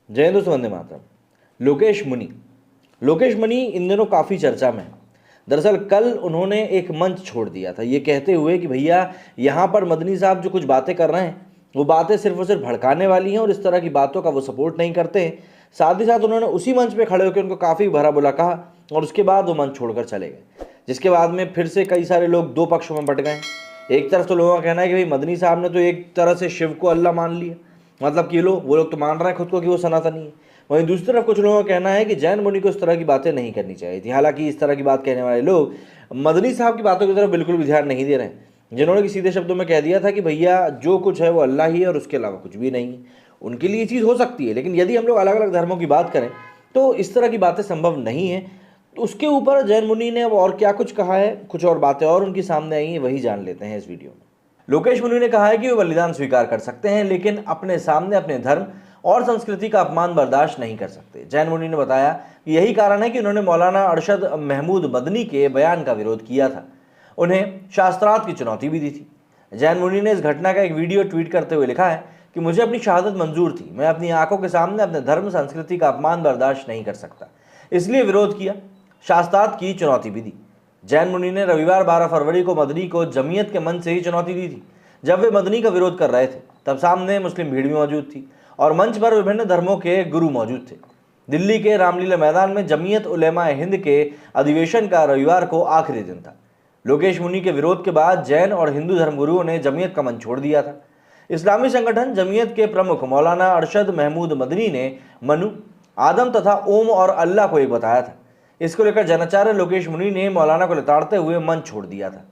जय हिंद दोस्तों, वंदे मातरम। लोकेश मुनि इन दिनों काफ़ी चर्चा में है। दरअसल कल उन्होंने एक मंच छोड़ दिया था ये कहते हुए कि भैया यहाँ पर मदनी साहब जो कुछ बातें कर रहे हैं वो बातें सिर्फ और सिर्फ भड़काने वाली हैं और इस तरह की बातों का वो सपोर्ट नहीं करते हैं। साथ ही साथ उन्होंने उसी मंच पे खड़े होकर उनको काफ़ी भला बुरा कहा और उसके बाद वो मंच छोड़कर चले गए, जिसके बाद में फिर से कई सारे लोग दो पक्षों में बंट गए। एक तरफ तो लोगों का कहना है कि भाई मदनी साहब ने तो एक तरह से शिव को अल्लाह मान लिया, मतलब कि वो लोग तो मान रहे हैं खुद को कि वो सनातनी है। वहीं दूसरी तरफ कुछ लोगों का कहना है कि जैन मुनि को इस तरह की बातें नहीं करनी चाहिए थी। हालांकि इस तरह की बात कहने वाले लोग मदनी साहब की बातों की तरफ बिल्कुल भी ध्यान नहीं दे रहे हैं, जिन्होंने कि सीधे शब्दों में कह दिया था कि भैया जो कुछ है वो अल्लाह ही है और उसके अलावा कुछ भी नहीं है। उनके लिए ये चीज़ हो सकती है, लेकिन यदि हम लोग अलग अलग धर्मों की बात करें तो इस तरह की बातें संभव नहीं है। तो उसके ऊपर जैन मुनि ने अब और क्या कुछ कहा है, कुछ और बातें और उनकी सामने आई हैं, वही जान लेते हैं इस वीडियो में। लोकेश मुनि ने कहा है कि वे बलिदान स्वीकार कर सकते हैं, लेकिन अपने सामने अपने धर्म और संस्कृति का अपमान बर्दाश्त नहीं कर सकते। जैन मुनि ने बताया कि यही कारण है कि उन्होंने मौलाना अरशद महमूद मदनी के बयान का विरोध किया था, उन्हें शास्त्रार्थ की चुनौती भी दी थी। जैन मुनि ने इस घटना का एक वीडियो ट्वीट करते हुए लिखा है कि मुझे अपनी शहादत मंजूर थी, मैं अपनी आंखों के सामने अपने धर्म संस्कृति का अपमान बर्दाश्त नहीं कर सकता, इसलिए विरोध किया, शास्त्रार्थ की चुनौती भी दी। जैन मुनि ने रविवार 12 फरवरी को मदनी को जमीयत के मंच से ही चुनौती दी थी। जब वे मदनी का विरोध कर रहे थे तब सामने मुस्लिम भीड़ भी मौजूद थी और मंच पर विभिन्न धर्मों के गुरु मौजूद थे। दिल्ली के रामलीला मैदान में जमीयत उलेमा हिंद के अधिवेशन का रविवार को आखिरी दिन था। लोकेश मुनि के विरोध के बाद जैन और हिंदू धर्मगुरुओं ने जमीयत का मंच छोड़ दिया था। इस्लामी संगठन जमीयत के प्रमुख मौलाना अरशद महमूद मदनी ने मनु, आदम तथा ओम और अल्लाह को एक बताया था। इसको लेकर जैनाचार्य लोकेश मुनि ने मौलाना को लताड़ते हुए मंच छोड़ दिया था।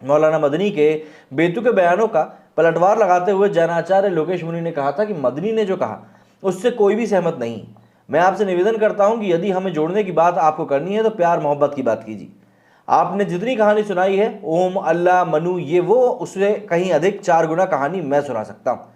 मौलाना मदनी के बेतुके बयानों का पलटवार लगाते हुए जैनाचार्य लोकेश मुनि ने कहा था कि मदनी ने जो कहा उससे कोई भी सहमत नहीं। मैं आपसे निवेदन करता हूं कि यदि हमें जोड़ने की बात आपको करनी है तो प्यार मोहब्बत की बात कीजिए। आपने जितनी कहानी सुनाई है ओम, अल्लाह, मनु, ये वो उससे कहीं अधिक 4 गुना कहानी मैं सुना सकता हूँ।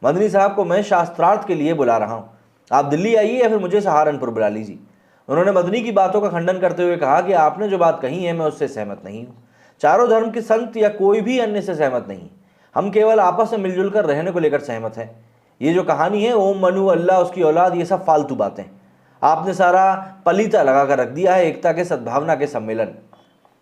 मदनी साहब को मैं शास्त्रार्थ के लिए बुला रहा हूँ, आप दिल्ली आइए या फिर मुझे सहारनपुर बुला लीजिए। उन्होंने मदनी की बातों का खंडन करते हुए कहा कि आपने जो बात कही है मैं उससे सहमत नहीं हूँ। चारों धर्म के संत या कोई भी अन्य से सहमत नहीं, हम केवल आपस में मिलजुल कर रहने को लेकर सहमत हैं। ये जो कहानी है ओम, मनु, अल्लाह, उसकी औलाद, ये सब फालतू बातें, आपने सारा पलीता लगा कर रख दिया है एकता के सद्भावना के सम्मेलन।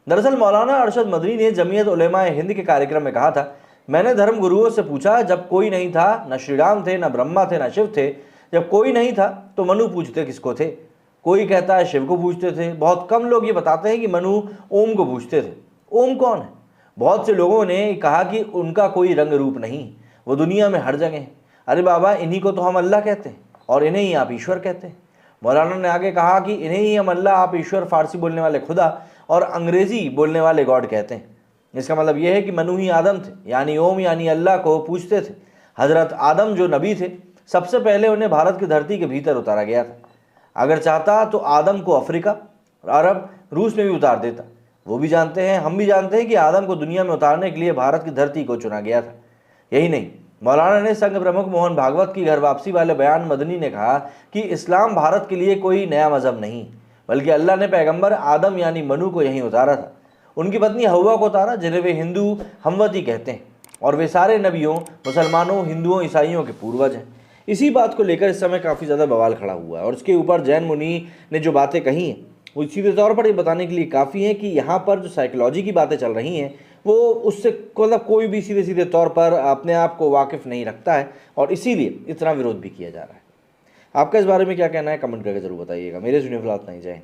दरअसल मौलाना अरशद मदनी ने जमीयत उलेमा हिंद के कार्यक्रम में कहा था, मैंने धर्म गुरुओं से पूछा, जब कोई नहीं था, न श्री राम थे, न ब्रह्मा थे, न शिव थे, जब कोई नहीं था तो मनु पूछते किसको थे? कोई कहता है शिव को पूछते थे, बहुत कम लोग ये बताते हैं कि मनु ओम को पूछते थे। ओम कौन है? बहुत से लोगों ने कहा कि उनका कोई रंग रूप नहीं, वो दुनिया में हर जगह है। अरे बाबा, इन्हीं को तो हम अल्लाह कहते हैं और इन्हें ही आप ईश्वर कहते हैं। मौलाना ने आगे कहा कि इन्हें ही हम अल्लाह, आप ईश्वर, फारसी बोलने वाले खुदा और अंग्रेजी बोलने वाले गॉड कहते हैं। इसका मतलब यह है कि मनु ही आदम थे, यानी ओम यानी अल्लाह को पूछते थे। हजरत आदम जो नबी थे, सबसे पहले उन्हें भारत की धरती के भीतर उतारा गया था। अगर चाहता तो आदम को अफ्रीका, अरब, रूस में भी उतार देता। वो भी जानते हैं, हम भी जानते हैं कि आदम को दुनिया में उतारने के लिए भारत की धरती को चुना गया था। यही नहीं, मौलाना ने संघ प्रमुख मोहन भागवत की घर वापसी वाले बयान मदनी ने कहा कि इस्लाम भारत के लिए कोई नया मजहब नहीं, बल्कि अल्लाह ने पैगंबर आदम यानी मनु को यहीं उतारा था। उनकी पत्नी हव्वा को उतारा, जिन्हें वे हिंदू हमवती कहते हैं, और वे सारे नबियों, मुसलमानों, हिंदुओं, ईसाइयों के पूर्वज हैं। इसी बात को लेकर इस समय काफ़ी ज़्यादा बवाल खड़ा हुआ है और उसके ऊपर जैन मुनि ने जो बातें कही हैं वो सीधे तौर पर ये बताने के लिए काफ़ी है कि यहाँ पर जो साइकोलॉजी की बातें चल रही हैं वो उससे मतलब कोई भी सीधे सीधे तौर पर अपने आप को वाकिफ़ नहीं रखता है और इसीलिए इतना विरोध भी किया जा रहा है। आपका इस बारे में क्या कहना है, कमेंट करके ज़रूर बताइएगा। मेरे सुनिए फिलहाल इतना ही, जय हिंद।